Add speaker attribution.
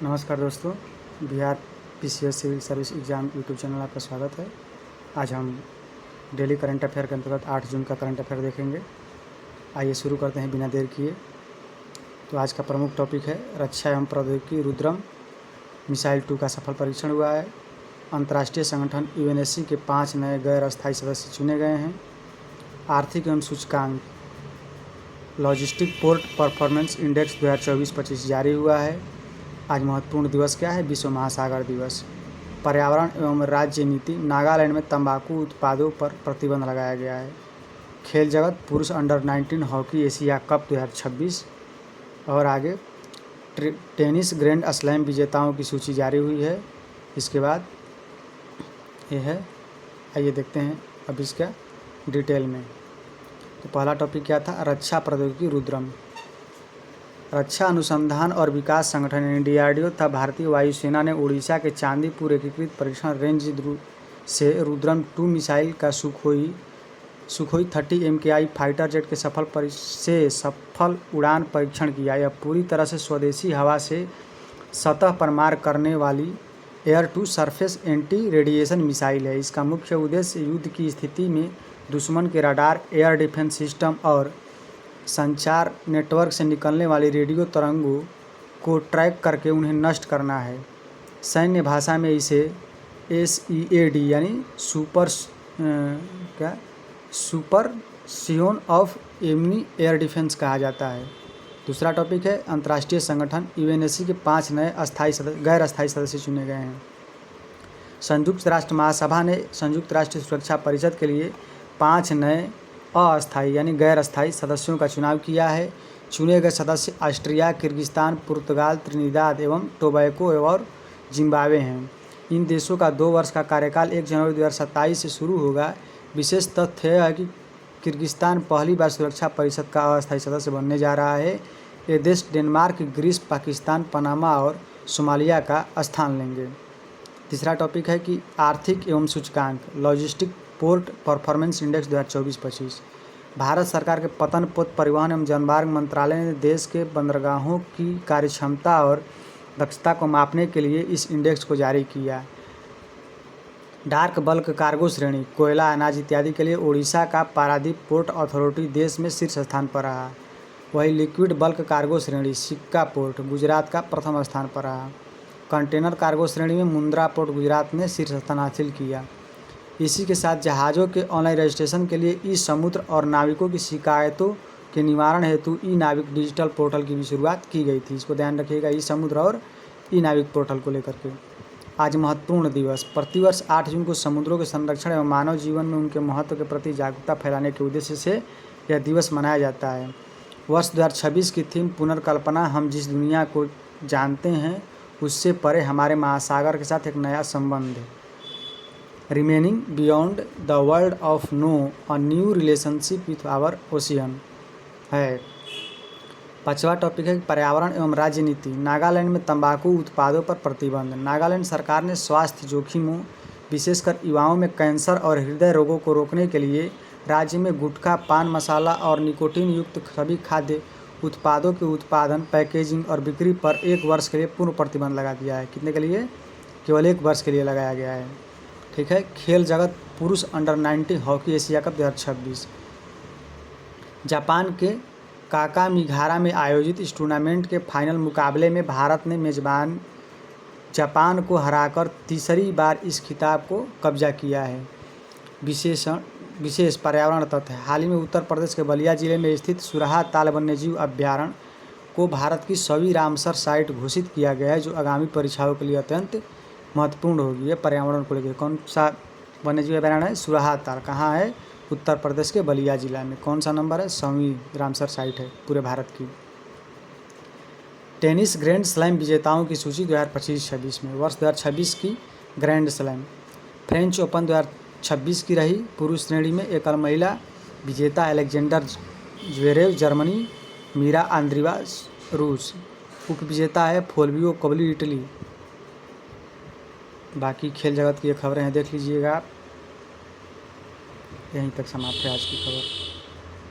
Speaker 1: नमस्कार दोस्तों, Bihar PCS civil service exam YouTube channel आपका स्वागत है। आज हम डेली करंट अफेयर के अंतर्गत 8 जून का करंट अफेयर देखेंगे। आइए शुरू करते हैं बिना देर किए। तो आज का प्रमुख टॉपिक है रक्षा एवं प्रौद्योगिकी रुद्रम मिसाइल 2 का सफल परीक्षण हुआ है। अंतर्राष्ट्रीय संगठन यूएनएससी के 5 नए गैर अस्थायी सदस्य चुने गए हैं। आर्थिक एवं सूचकांक लॉजिस्टिक पोर्ट परफॉर्मेंस इंडेक्स 2024-25 जारी हुआ है। आज महत्वपूर्ण दिवस क्या है? विश्व महासागर दिवस। पर्यावरण एवं राज्य नीति नागालैंड में तंबाकू उत्पादों पर प्रतिबंध लगाया गया है। खेल जगत पुरुष अंडर 19 हॉकी एशिया कप 2026 और आगे टेनिस ग्रैंड स्लैम विजेताओं की सूची जारी हुई है। इसके बाद ये है, आइए देखते हैं अब इसका डिटेल में। तो पहला टॉपिक क्या था? रक्षा प्रौद्योगिकी रुद्रम। रक्षा अनुसंधान और विकास संगठन डीआरडीओ तथा भारतीय वायुसेना ने उड़ीसा के चांदीपुर एकीकृत परीक्षण रेंज से रुद्रम 2 मिसाइल का सुखोई 30 MKI फाइटर जेट के सफल उड़ान परीक्षण किया। यह पूरी तरह से स्वदेशी हवा से सतह पर मार करने वाली air to surface anti radiation missile है। इसका मुख्य उद्देश्य युद्ध की स्थिति में दुश्मन के रडार, एयर डिफेंस सिस्टम और संचार नेटवर्क से निकलने वाली रेडियो तरंगों को ट्रैक करके उन्हें नष्ट करना है। सैन्य भाषा में इसे SEAD यानी सुपरसियोन ऑफ एमनी एयर डिफेंस कहा जाता है। दूसरा टॉपिक है अंतर्राष्ट्रीय संगठन यूएनएससी के 5 नए गैर अस्थायी सदस्य चुने गए हैं। संयुक्त राष्ट्र महासभा ने संयुक्त राष्ट्र सुरक्षा परिषद के लिए 5 नए अस्थायी यानी गैर अस्थायी सदस्यों का चुनाव किया है। चुने गए सदस्य ऑस्ट्रिया, किर्गिस्तान, पुर्तगाल, त्रिनिदाद एवं टोबैको और जिम्बाब्वे हैं। इन देशों का 2 वर्ष का कार्यकाल 1 जनवरी 2027 से शुरू होगा। विशेष तथ्य यह है कि किर्गिस्तान पहली बार सुरक्षा परिषद का अस्थायी सदस्य बनने जा रहा है। ये देश डेनमार्क, ग्रीस, पाकिस्तान, पनामा और सोमालिया का स्थान लेंगे। तीसरा टॉपिक है कि आर्थिक एवं सूचकांक logistic port performance index 2024-25। Bharat सरकार के पतन, पोत, परिवहन एवं जनमार्ग मंत्रालय ने देश के बंदरगाहों की कार्यक्षमता और दक्षता को मापने के लिए इस इंडेक्स को जारी किया। डार्क बल्क कार्गो श्रेणी कोयला, अनाज इत्यादि के लिए ओडिशा का पारादीप पोर्ट अथॉरिटी देश में शीर्ष स्थान पर रहा। वही लिक्विड बल्क कार्गो श्रेणी सिक्का पोर्ट गुजरात का प्रथम स्थान पर रहा। कंटेनर कार्गो श्रेणी में मुंद्रा पोर्ट गुजरात ने शीर्ष स्थान हासिल किया। इसी के साथ जहाज़ों के ऑनलाइन रजिस्ट्रेशन के लिए ई समुद्र और नाविकों की शिकायतों के निवारण हेतु ई नाविक डिजिटल पोर्टल की भी शुरुआत की गई थी। इसको ध्यान रखिएगा, ई समुद्र और ई नाविक पोर्टल को लेकर के। आज महत्वपूर्ण दिवस। प्रतिवर्ष 8 जून को समुद्रों के संरक्षण एवं मानव जीवन में उनके महत्व के प्रति जागरूकता फैलाने के उद्देश्य से यह दिवस मनाया जाता है। वर्ष 2026 की थीम पुनर्कल्पना। हम जिस दुनिया को जानते हैं उससे परे हमारे महासागर के साथ एक नया संबंध है। Remaining beyond the world of no a new relationship with our ocean है। 5वां टॉपिक है पर्यावरण एवं राज्य नीति नागालैंड में तंबाकू उत्पादों पर प्रतिबंध। नागालैंड सरकार ने स्वास्थ्य जोखिमों विशेषकर युवाओं में कैंसर और हृदय रोगों को रोकने के लिए राज्य में गुटखा, पान मसाला और निकोटीन युक्त सभी खाद्य उत्पादों के उत्पादन, पैकेजिंग और बिक्री पर 1 वर्ष के लिए पूर्ण प्रतिबंध लगा दिया है। कितने के लिए? केवल 1 वर्ष के लिए लगाया गया है। ठीक है। खेल जगत पुरुष under 19 hockey Asia cup 2026। Japan के काकामिगारा में आयोजित इस टूर्नामेंट के फाइनल मुकाबले में भारत ने मेजबान जापान को हराकर तीसरी बार इस खिताब को कब्जा किया है। विशेष पर्यावरण तथ्य हाल ही में उत्तर प्रदेश के बलिया जिले में स्थित सुराहा ताल वन्यजीव अभ्यारण्य को भारत की 100वीं रामसर साइट घोषित किया गया है, जो आगामी परीक्षाओं के लिए अत्यंत महत्वपूर्ण होगी। है पर्यावरण को लेकर। कौन सा वन्यजीव अभ्यारण्य है? सुराहा ताल। कहाँ है? उत्तर प्रदेश के बलिया जिला में। कौन सा नंबर है? 100वीं रामसर साइट है पूरे भारत की। टेनिस ग्रैंड स्लैम विजेताओं की सूची 2025-26 में। वर्ष 2026 की ग्रैंड स्लैम फ्रेंच ओपन 2026 की रही। पुरुष श्रेणी में एकल महिला विजेता अलेक्जेंडर ज्वेरेव जर्मनी, मीरा आंद्रीवा रूस। उप विजेता है फोल्वियो कोबली इटली। बाकी खेल जगत की ये खबरें हैं, देख लीजिएगा आप। यहीं तक समाप्त है आज की खबर।